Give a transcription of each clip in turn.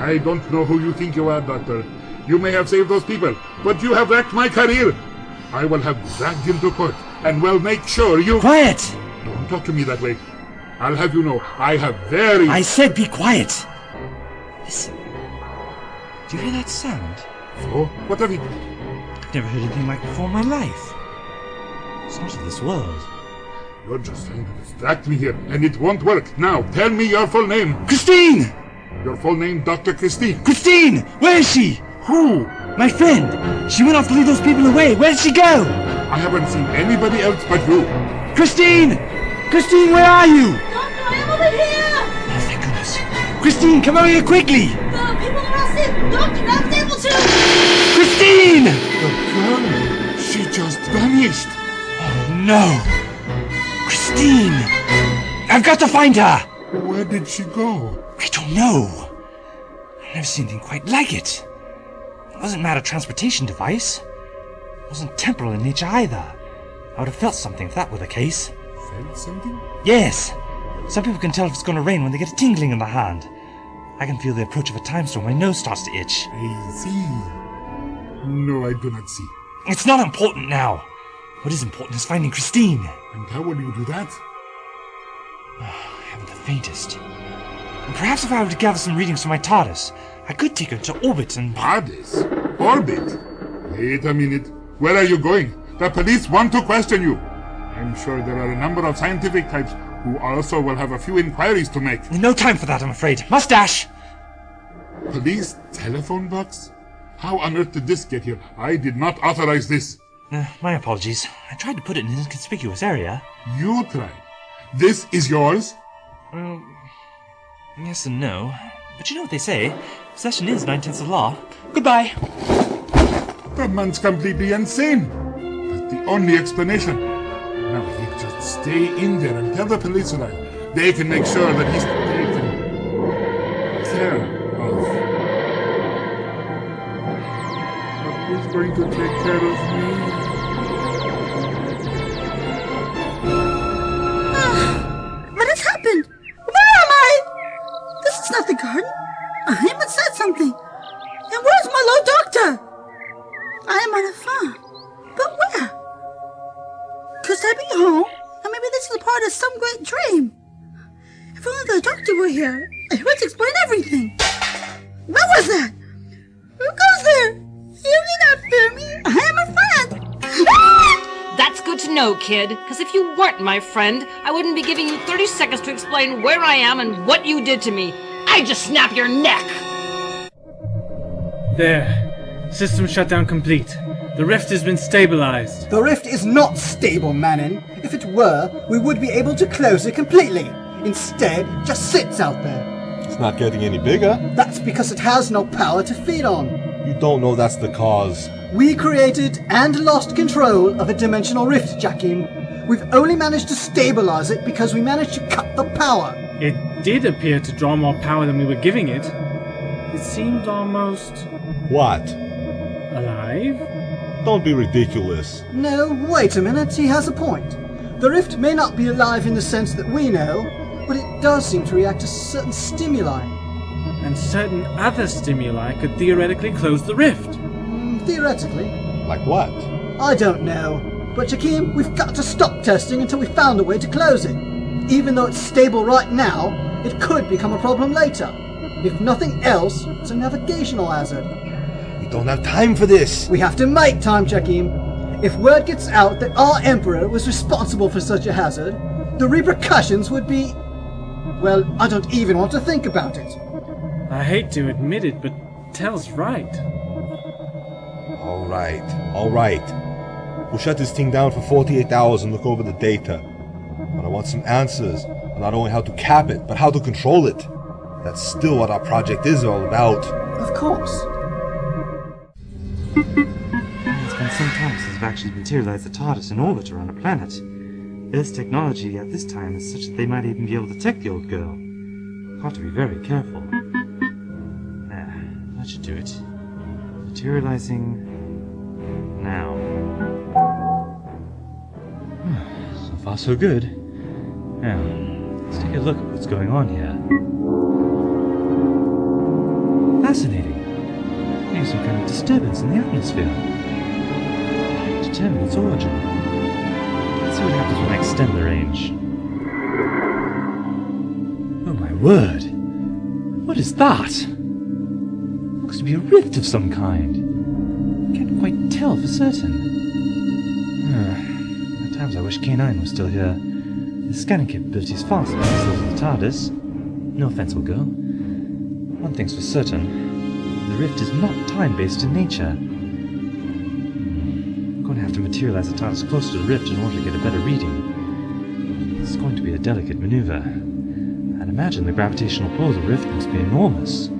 I don't know who you think you are, Doctor. You may have saved those people, but you have wrecked my career. I will have you dragged into court, and will make sure you... Quiet! Don't talk to me that way. I'll have you know, I have very... I said be quiet! Listen. Do you hear that sound? So, what of it? I've never heard anything like it before in my life. It's not of this world. You're just trying to distract me here, and it won't work. Now, tell me your full name. Christine! Your full name, Dr. Christine. Christine! Where is she? Who? My friend! She went off to lead those people away. Where did she go? I haven't seen anybody else but you. Christine! Christine, where are you? Doctor, I am over here! Oh, thank goodness. Christine, come over here quickly! The people are asleep! Doctor, I was able to! Christine! The girl, she just vanished. Oh, no. Christine! I've got to find her! Where did she go? I don't know. I've never seen anything quite like it. It wasn't a matter transportation device. It wasn't temporal in nature either. I would have felt something if that were the case. Felt something? Yes. Some people can tell if it's going to rain when they get a tingling in the hand. I can feel the approach of a time storm when my nose starts to itch. I see. No, I do not see. It's not important now. What is important is finding Christine. And how will you do that? I haven't the faintest. And perhaps if I were to gather some readings from my TARDIS, I could take her to orbit and... TARDIS? Orbit? Wait a minute. Where are you going? The police want to question you. I'm sure there are a number of scientific types who also will have a few inquiries to make. No time for that, I'm afraid. Mustache! Police telephone box? How on earth did this get here? I did not authorize this. My apologies. I tried to put it in an inconspicuous area. You tried. This is yours? Well, yes and no. But you know what they say. Possession is 9/10 of law. Goodbye. The man's completely insane. That's the only explanation. Now he just stay in there and tell the police arrive. They can make sure that he's taken care of. But who's going to take care of me? What has happened? Where am I? This is not the garden. I am inside something. And where's my Lord Doctor? I am on a farm. But where? Could I be home? Or maybe this is a part of some great dream. If only the doctor were here, it would explain everything. What was that? Who goes there? You need not fear me. I am a friend. That's good to know, kid, because if you weren't my friend, I wouldn't be giving you 30 seconds to explain where I am and what you did to me. I'd just snap your neck! There. System shutdown complete. The rift has been stabilized. The rift is not stable, Manon. If it were, we would be able to close it completely. Instead, it just sits out there. It's not getting any bigger. That's because it has no power to feed on. You don't know that's the cause. We created and lost control of a dimensional rift, Jakim. We've only managed to stabilize it because we managed to cut the power. It did appear to draw more power than we were giving it. It seemed almost... What? alive? Don't be ridiculous. No, wait a minute, he has a point. The rift may not be alive in the sense that we know, but it does seem to react to certain stimuli. And certain other stimuli could theoretically close the rift. Theoretically. Like what? I don't know. But Jakim, we've got to stop testing until we found a way to close it. Even though it's stable right now, it could become a problem later. If nothing else, it's a navigational hazard. We don't have time for this. We have to make time, Jakim. If word gets out that our Emperor was responsible for such a hazard, the repercussions would be... well, I don't even want to think about it. I hate to admit it, but Tell's right. All right. We'll shut this thing down for 48 hours and look over the data. But I want some answers on not only how to cap it, but how to control it. That's still what our project is all about. Of course. It's been some time since I've actually materialized the TARDIS in orbit around a planet. Earth's technology at this time is such that they might even be able to detect the old girl. Got to be very careful. That should do it. Materializing now. So far so good. Now, let's take a look at what's going on here. fascinating. Maybe some kind of disturbance in the atmosphere. Determine its origin. Let's see what happens when I extend the range. Oh my word! What is that? Looks to be a rift of some kind. Can't quite tell for certain. At times I wish K9 was still here. His scanning capability is far surpassed those of the TARDIS. No offense will go. One thing's for certain. The rift is not time-based in nature. I'm going to have to materialize the TARDIS closer to the rift in order to get a better reading. It's going to be a delicate maneuver. I'd imagine the gravitational pull of the rift must be enormous.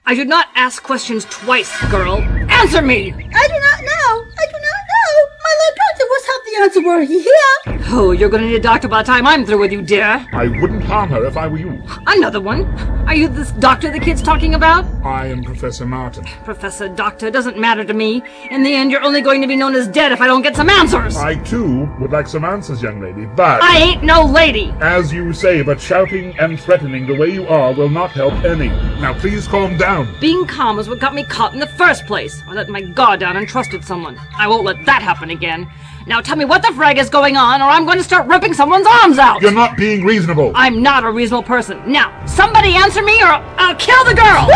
I did not ask questions twice, girl. Answer me! I do not know. I do not know. My Lord Doctor was half the answer were he here. Oh, you're gonna need a doctor by the time I'm through with you, dear. I wouldn't harm her if I were you. Another one. Are you this doctor the kid's talking about? I am Professor Martin. Professor Doctor, doesn't matter to me. In the end, you're only going to be known as dead if I don't get some answers. I, too, would like some answers, young lady, but... I ain't no lady. As you say, but shouting and threatening the way you are will not help any. Now please calm down. Being calm is what got me caught in the first place. I let my guard down and trusted someone. I won't let that happen again. Now tell me what the frag is going on, or I'm going to start ripping someone's arms out! You're not being reasonable! I'm not a reasonable person. Now, somebody answer me, or I'll kill the girl!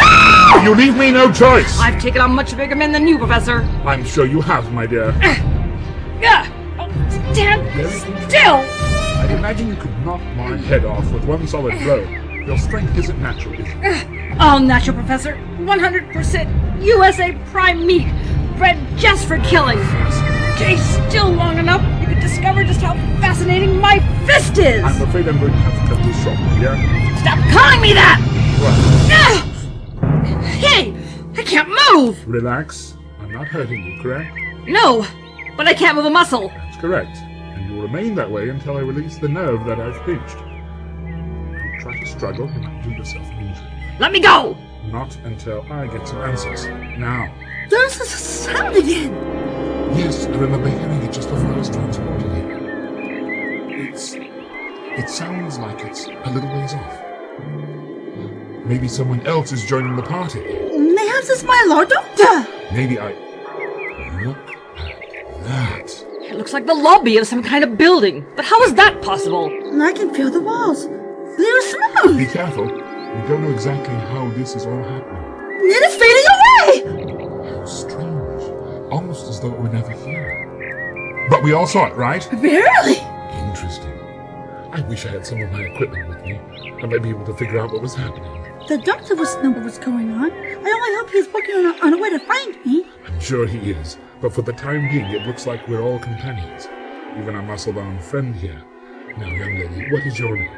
You leave me no choice! I've taken on much bigger men than you, Professor. I'm sure you have, my dear. Stand still! I'd imagine you could knock my head off with one solid blow. Your strength isn't natural, is it? All natural, Professor. 100% USA prime meat. Bred just for killing. Stay still long enough, you could discover just how fascinating my fist is! I'm afraid I'm going to have to cut this short, yeah? Stop calling me that! What? Hey! I can't move! Relax. I'm not hurting you, correct? No, but I can't move a muscle. That's correct. And you'll remain that way until I release the nerve that I've pinched. If you try to struggle, you might do yourself an injury. Let me go! Not until I get some answers. Now. There's a sound again. Yes, I remember hearing it just before I was transported here. It sounds like it's a little ways off. Maybe someone else is joining the party. Perhaps it's my Lord Doctor. Maybe I... Look at that. It looks like the lobby of some kind of building. But how is that possible? I can feel the walls. Clear as snow. Be careful. We don't know exactly how this is all happening. It is fading away. How strange. Almost as though it were never here. But we all saw it, right? Really? Interesting. I wish I had some of my equipment with me. I might be able to figure out what was happening. The doctor must know what was going on. I only hope he's working on a way to find me. I'm sure he is. But for the time being, it looks like we're all companions. Even our muscle-bound friend here. Now, young lady, what is your name?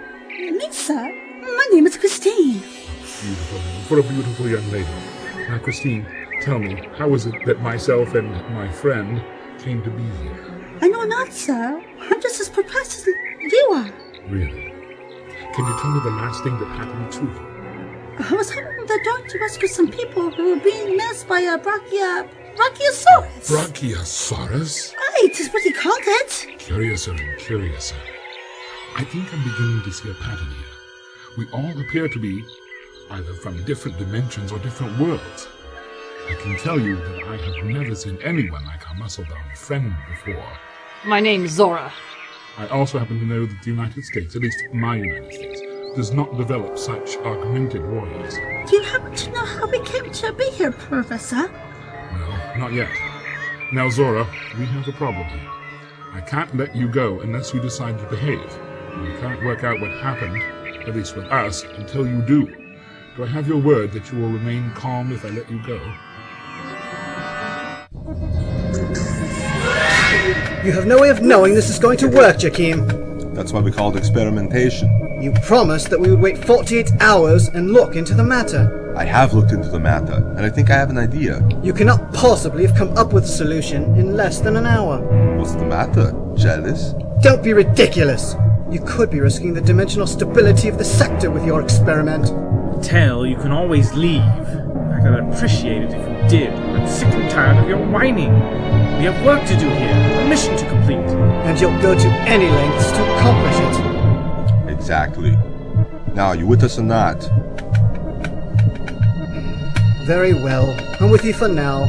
Me, sir. My name is Christine. Beautiful name for a beautiful young lady. Now, Christine, tell me, how is it that myself and my friend came to be here? I know not, sir. I'm just as perplexed as you are. Really? Can you tell me the last thing that happened to you? I was helping the doctor to rescue some people who were being menaced by a Brachiosaurus. Brachiosaurus? Right, is what he called it. Curiouser and curiouser. I think I'm beginning to see a pattern here. We all appear to be either from different dimensions or different worlds. I can tell you that I have never seen anyone like our muscle-bound friend before. My name's Zora. I also happen to know that the United States, at least my United States, does not develop such augmented warriors. Do you happen to know how we came to be here, Professor? No, not yet. Now, Zora, we have a problem here. I can't let you go unless you decide to behave. We can't work out what happened, at least with us, until you do. Do I have your word that you will remain calm if I let you go? You have no way of knowing this is going to work, Jakeem. That's why we call it experimentation. You promised that we would wait 48 hours and look into the matter. I have looked into the matter, and I think I have an idea. You cannot possibly have come up with a solution in less than an hour. What's the matter? Jealous? Don't be ridiculous! You could be risking the dimensional stability of the sector with your experiment. Tell, you can always leave. In fact, I'd appreciate it if you did. I'm sick and tired of your whining. We have work to do here, a mission to complete. And you'll go to any lengths to accomplish it. Exactly. Now, you with us or not? Very well. I'm with you for now.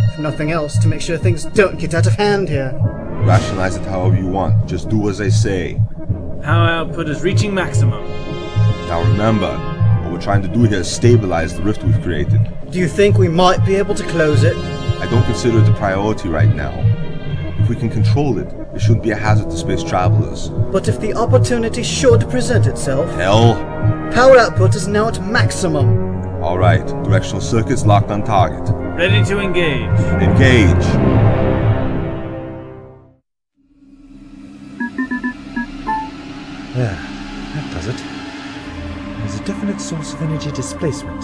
If nothing else, to make sure things don't get out of hand here. Rationalize it however you want. Just do as I say. Power output is reaching maximum. Now remember, what we're trying to do here is stabilize the rift we've created. Do you think we might be able to close it? I don't consider it a priority right now. If we can control it, it shouldn't be a hazard to space travelers. But if the opportunity should present itself... Hell. Power output is now at maximum. Alright, directional circuits locked on target. Ready to engage. Engage. There, that does it. There's a definite source of energy displacement.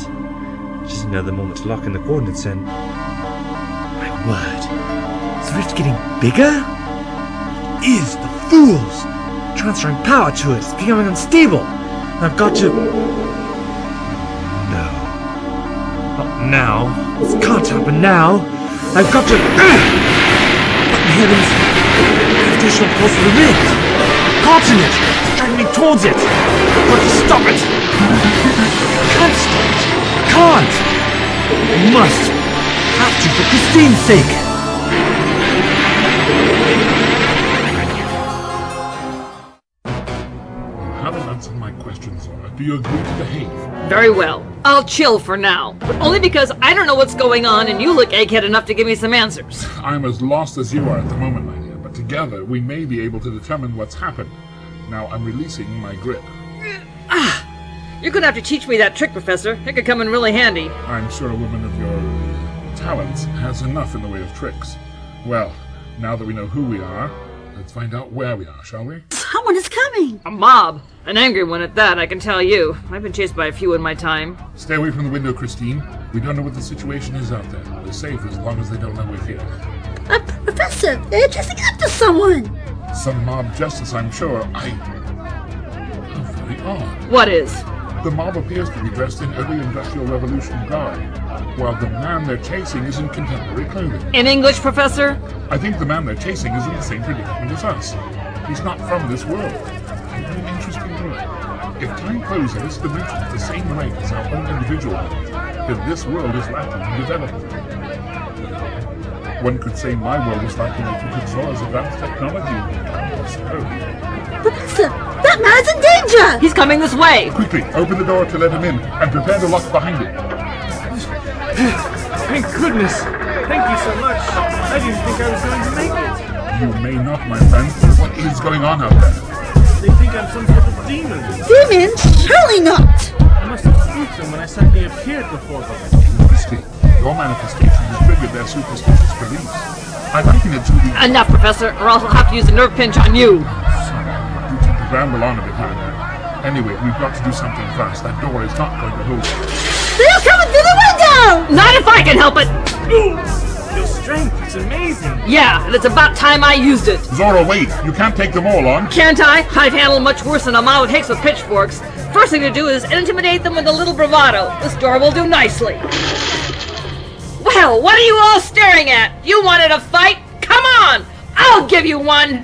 Just another moment to lock in the coordinates and... My word! Is the rift getting bigger? It is! The fools! Transferring power to it! It's becoming unstable! I've got to... No. Not now. This can't happen now. I've got to... What in heavens? Gravitational force of the rift! Caught in it! Driving me towards it! I've got to stop it! Can't stop it! Can't! I must! Have to for Christine's sake! You haven't answered my question, Zora. Do you agree to behave? Very well. I'll chill for now. But only because I don't know what's going on and you look egghead enough to give me some answers. I'm as lost as you are at the moment, my dear, but together we may be able to determine what's happened. Now I'm releasing my grip. You're gonna have to teach me that trick, Professor. It could come in really handy. I'm sure a woman of your talents has enough in the way of tricks. Well, now that we know who we are, let's find out where we are, shall we? Someone is coming. A mob. An angry one at that, I can tell you. I've been chased by a few in my time. Stay away from the window, Christine. We don't know what the situation is out there. We're safe as long as they don't know we're here. Professor, they're dressing up to someone. Some mob justice, I'm sure. How very odd. What is? The mob appears to be dressed in early Industrial Revolution garb, while the man they're chasing is in contemporary clothing. In English, Professor? I think the man they're chasing is in the same predicament as us. He's not from this world. What an interesting world. If time flows in this dimension at the same rate as our own individual lives, then this world is lacking in development. One could say my world is lacking in Zora's advanced technology. Professor, that man's in danger. He's coming this way. Quickly, open the door to let him in, and prepare to lock behind it. Thank goodness! Thank you so much. I didn't think I was going to make it. You may not, my friend. What is going on out there? They think I'm some sort of demon. Demon? Surely not. I must have spooked them when I suddenly appeared before them. Christine, your manifestation has triggered their superstitious beliefs. I liken it to the... Enough, Professor, or else I'll have to use a nerve pinch on you. You tend to ramble on a bit, Hannah. Anyway, we've got to do something fast. That door is not going to hold. They're coming through the window. Not if I can help it! Your strength is amazing. Yeah, and it's about time I used it. Zora, wait! You can't take them all on. Can't I? I've handled much worse than a model takes with pitchforks. First thing to do is intimidate them with a little bravado. This door will do nicely. Well, what are you all staring at? You wanted a fight? Come on! I'll give you one!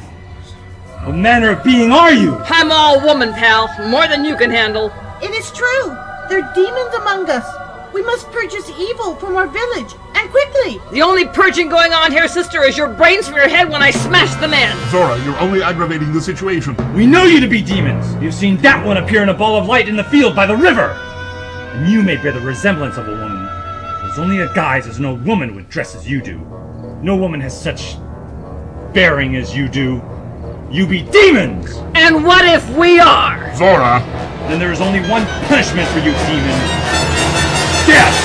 What manner of being are you? I'm all woman, pal. More than you can handle. It is true. There are demons among us. We must purchase evil from our village, and quickly. The only purging going on here, sister, is your brains from your head when I smash them in. Zora, you're only aggravating the situation. We know you to be demons! You've seen that one appear in a ball of light in the field by the river! And you may bear the resemblance of a woman. There's only a guise as no woman would dress as you do. No woman has such bearing as you do. You be demons! And what if we are? Zora! Then there is only one punishment for you demons. Death!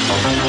Bye.